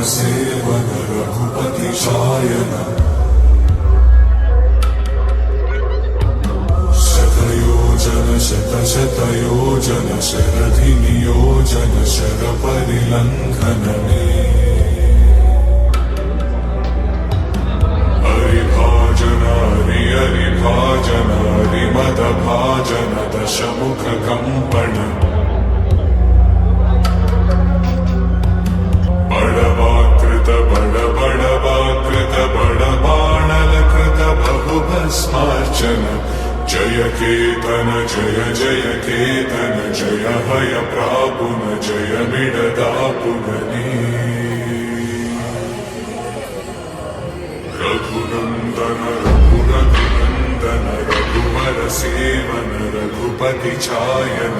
सेवन रघुपति शायन शतयोजन शतशतयोजन शरधि नियोजन शर परिलंघन में हरिभाजन हरिभाजन हरिमद भाजन दशमुख कंपन बड़वाकृत बाणलकृत बहुभस्मार्चन जय केतन जय जय केतन जय हय प्रापुन जय मिडदापुगनी रघुनंदन रघुनंदन रघुवर सेवन रघुपति चायन।